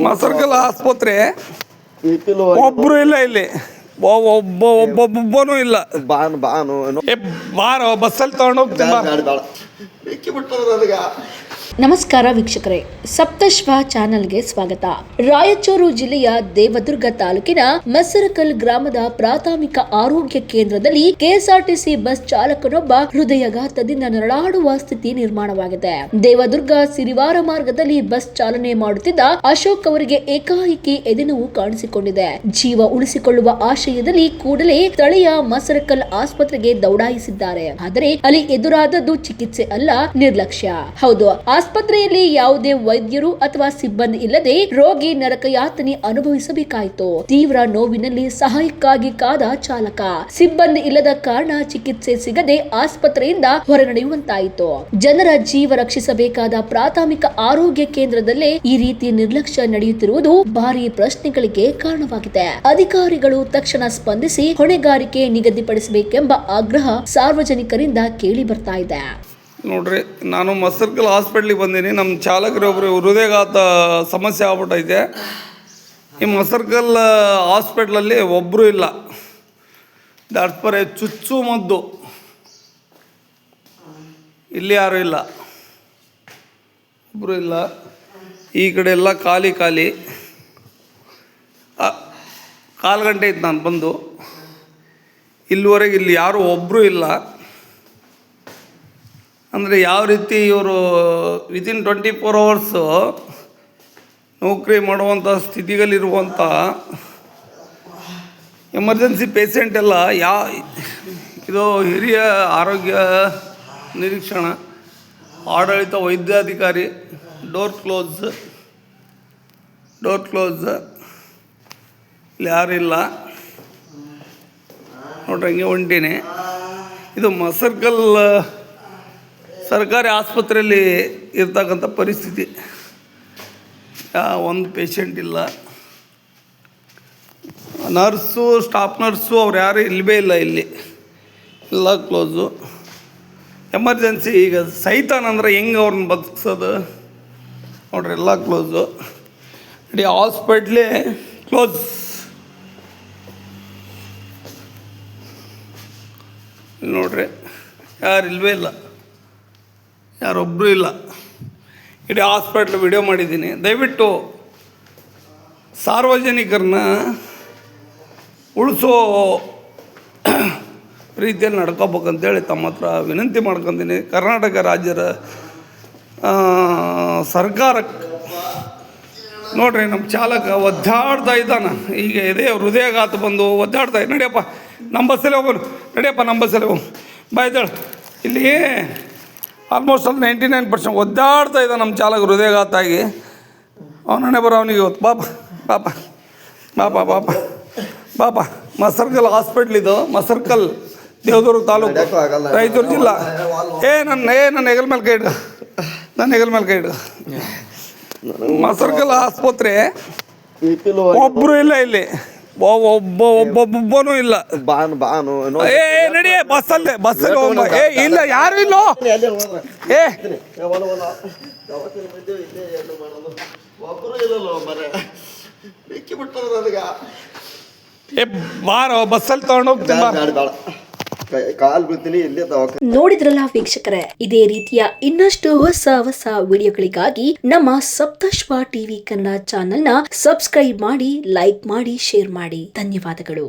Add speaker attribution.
Speaker 1: ಮಸರ್ಕಲ್ ಆಸ್ಪತ್ರೆ ಒಬ್ರು ಇಲ್ಲ ಇಲ್ಲಿ, ಒಬ್ಬೊಬ್ಬನೂ ಇಲ್ಲ. ಬಾರೋ ಬಸ್ಸಲ್ಲಿ ತಗೊಂಡೋಗ್ತೀನಿ.
Speaker 2: ನಮಸ್ಕಾರ ವೀಕ್ಷಕರೇ, ಸಪ್ತಶ್ವ ಚಾನೆಲ್ಗೆ ಸ್ವಾಗತ. ರಾಯಚೂರು ಜಿಲ್ಲೆಯ ದೇವದುರ್ಗ ತಾಲೂಕಿನ ಮಸರಕಲ್ ಗ್ರಾಮದ ಪ್ರಾಥಮಿಕ ಆರೋಗ್ಯ ಕೇಂದ್ರದಲ್ಲಿ ಕೆಎಸ್ಆರ್ಟಿಸಿ ಬಸ್ ಚಾಲಕನೊಬ್ಬ ಹೃದಯಾಘಾತದಿಂದ ನರಳಾಡುವ ಸ್ಥಿತಿ ನಿರ್ಮಾಣವಾಗಿದೆ. ದೇವದುರ್ಗ ಸಿರಿವಾರ ಮಾರ್ಗದಲ್ಲಿ ಬಸ್ ಚಾಲನೆ ಮಾಡುತ್ತಿದ್ದ ಅಶೋಕ್ ಅವರಿಗೆ ಏಕಾಏಕಿ ಎದೆನೋವು ಕಾಣಿಸಿಕೊಂಡಿದೆ. ಜೀವ ಉಳಿಸಿಕೊಳ್ಳುವ ಆಶಯದಲ್ಲಿ ಕೂಡಲೇ ಸ್ಥಳೀಯ ಮಸರಕಲ್ ಆಸ್ಪತ್ರೆಗೆ ದೌಡಾಯಿಸಿದ್ದಾರೆ. ಆದರೆ ಅಲ್ಲಿ ಎದುರಾದದ್ದು ಚಿಕಿತ್ಸೆ ಅಲ್ಲ, ನಿರ್ಲಕ್ಷ್ಯ. ಹೌದು, ಆಸ್ಪತ್ರೆಯಲ್ಲಿ ಯಾವುದೇ ವೈದ್ಯರು ಅಥವಾ ಸಿಬ್ಬಂದಿ ಇಲ್ಲದೆ ರೋಗಿ ನರಕಯಾತನೆ ಅನುಭವಿಸಬೇಕಾಯಿತು. ತೀವ್ರ ನೋವಿನಲ್ಲಿ ಸಹಾಯಕ್ಕಾಗಿ ಕಾದ ಚಾಲಕ, ಸಿಬ್ಬಂದಿ ಇಲ್ಲದ ಕಾರಣ ಚಿಕಿತ್ಸೆ ಸಿಗದೆ ಆಸ್ಪತ್ರೆಯಿಂದ ಹೊರನಡೆಯುವಂತಾಯಿತು. ಜನರ ಜೀವ ರಕ್ಷಿಸಬೇಕಾದ ಪ್ರಾಥಮಿಕ ಆರೋಗ್ಯ ಕೇಂದ್ರದಲ್ಲೇ ಈ ರೀತಿ ನಿರ್ಲಕ್ಷ್ಯ ನಡೆಯುತ್ತಿರುವುದು ಭಾರಿ ಪ್ರಶ್ನೆಗಳಿಗೆ ಕಾರಣವಾಗಿದೆ. ಅಧಿಕಾರಿಗಳು ತಕ್ಷಣ ಸ್ಪಂದಿಸಿ ಹೊಣೆಗಾರಿಕೆ ನಿಗದಿಪಡಿಸಬೇಕೆಂಬ ಆಗ್ರಹ ಸಾರ್ವಜನಿಕರಿಂದ ಕೇಳಿ ಬರ್ತಾ ಇದೆ.
Speaker 1: ನೋಡ್ರಿ, ನಾನು ಮಸರ್ಕಲ್ ಹಾಸ್ಪಿಟ್ಲಿಗೆ ಬಂದೀನಿ. ನಮ್ಮ ಚಾಲಕರೊಬ್ಬರು ಹೃದಯಾಘಾತ ಸಮಸ್ಯೆ ಆಗ್ಬಿಟ್ಟೈತೆ. ಈ ಮಸರ್ಕಲ್ ಹಾಸ್ಪಿಟ್ಲಲ್ಲಿ ಒಬ್ಬರು ಇಲ್ಲ. ದಾಟ್ಪರೆ ಚುಚ್ಚು ಮದ್ದು ಇಲ್ಲಿ ಯಾರೂ ಇಲ್ಲ, ಒಬ್ಬರು ಇಲ್ಲ. ಈ ಕಡೆ ಎಲ್ಲ ಖಾಲಿ. 4 ಗಂಟೆ ಇತ್ತು ನಾನು ಬಂದು, ಇಲ್ಲಿವರೆಗೆ ಇಲ್ಲಿ ಯಾರೂ ಒಬ್ಬರು ಇಲ್ಲ. ಅಂದರೆ ಯಾವ ರೀತಿ ಇವರು ವಿತಿನ್ 24 ಅವರ್ಸು ನೌಕರಿ ಮಾಡುವಂಥ ಸ್ಥಿತಿಗಲ್ಲಿರುವಂಥ ಎಮರ್ಜೆನ್ಸಿ ಪೇಷೆಂಟ್ ಎಲ್ಲ ಇದು ಹಿರಿಯ ಆರೋಗ್ಯ ನಿರೀಕ್ಷಣಾ ಆಡಳಿತ ವೈದ್ಯಾಧಿಕಾರಿ ಡೋರ್ ಕ್ಲೋಸ್ ಇಲ್ಲಿ ಯಾರಿಲ್ಲ ನೋಡ್ರಿ, ಹಂಗೆ ಹೊಂಟೀನಿ. ಇದು ಮಸರ್ಕಲ್ ಸರ್ಕಾರಿ ಆಸ್ಪತ್ರೆಯಲ್ಲಿ ಇರ್ತಕ್ಕಂಥ ಪರಿಸ್ಥಿತಿ. ಒಂದು ಪೇಷಂಟ್ ಇಲ್ಲ, ನರ್ಸು, ಸ್ಟಾಫ್ ನರ್ಸು ಅವ್ರು ಯಾರು ಇಲ್ಲವೇ ಇಲ್ಲ. ಇಲ್ಲಿ ಎಲ್ಲ ಕ್ಲೋಸು. ಎಮರ್ಜೆನ್ಸಿ ಈಗ ಸೈತಾನಂದ್ರೆ ಹೆಂಗೆ ಅವ್ರನ್ನ ಬದುಕಿಸೋದು ನೋಡ್ರಿ, ಎಲ್ಲ ಕ್ಲೋಸು. ಇಡೀ ಹಾಸ್ಪಿಟ್ಲೇ ಕ್ಲೋಸ್. ನೋಡ್ರಿ, ಯಾರು ಇಲ್ಲವೇ ಇಲ್ಲ, ಯಾರೊಬ್ಬರು ಇಲ್ಲ. ಇಡೀ ಹಾಸ್ಪಿಟ್ಲ್ ವಿಡಿಯೋ ಮಾಡಿದ್ದೀನಿ. ದಯವಿಟ್ಟು ಸಾರ್ವಜನಿಕರನ್ನ ಉಳಿಸೋ ರೀತಿಯಲ್ಲಿ ನಡ್ಕೋಬೇಕಂತೇಳಿ ತಮ್ಮ ಹತ್ರ ವಿನಂತಿ ಮಾಡ್ಕೊತೀನಿ. ಕರ್ನಾಟಕ ರಾಜ್ಯದ ಸರ್ಕಾರಕ್ಕೆ ನೋಡ್ರಿ, ನಮ್ಮ ಚಾಲಕ ಒದ್ದಾಡ್ತಾ ಇದ್ದಾನೆ. ಈಗ ಇದೇ ಹೃದಯಾಘಾತ ಬಂದು ಒದ್ದಾಡ್ತಾ ಇದ್ದ. ನಡಿಯಪ್ಪ ನಮ್ಮ ಬಸ್ಸಲ್ಲಿ ಹೋಗೋನು, ನಡಿಯಪ್ಪ ನಮ್ಮ ಬಸ್ಸಲ್ಲಿ ಹೋಗು ಬಾಯ್ದಾಳೆ. ಇಲ್ಲಿ ಆಲ್ಮೋಸ್ಟ್ ಅಲ್ಲಿ 99% ಒದ್ದಾಡ್ತಾ ಇದ್ದ ನಮ್ಮ ಚಾಲಕ ಹೃದಯಾಘಾತ ಆಗಿ. ಅವನೇ ಬರೋ ಅವನಿಗೆ ಇವತ್ತು ಬಾಪ ಮಸರ್ಕಲ್ ಹಾಸ್ಪಿಟ್ಲ್ ಇದು. ಮಸರ್ಕಲ್ ದೇವದುರ್ಗ ತಾಲೂಕು, ರಾಯಚೂರು ಜಿಲ್ಲಾ. ನನ್ನ ಹೆಗಲ ಮೇಲೆ ಕೈ ಇಡು. ಮಸರ್ಕಲ್ ಆಸ್ಪತ್ರೆ ಒಬ್ಬರು ಇಲ್ಲ ಇಲ್ಲಿ, ಒಬ್ಬೊಬ್ಬನೂ ಇಲ್ಲ. ನಡಿಯೇ ಬಸ್ಸಲ್ಲಿ ಇಲ್ಲ, ಯಾರು ಇಲ್ಲ. ಬಾರೋ ಬಸ್ಸಲ್ಲಿ ತಗೊಂಡೋಗ್ತೀನಿ.
Speaker 2: ನೋಡಿದ್ರಲ್ಲ ವೀಕ್ಷಕರೇ, ಇದೇ ರೀತಿಯ ಇನ್ನಷ್ಟು ಹೊಸ ವಿಡಿಯೋಗಳಿಗಾಗಿ ನಮ್ಮ ಸಪ್ತಶ್ವ ಟಿವಿ ಕನ್ನಡ ಚಾನೆಲ್ನ ಸಬ್ಸ್ಕ್ರೈಬ್ ಮಾಡಿ, ಲೈಕ್ ಮಾಡಿ, ಶೇರ್ ಮಾಡಿ. ಧನ್ಯವಾದಗಳು.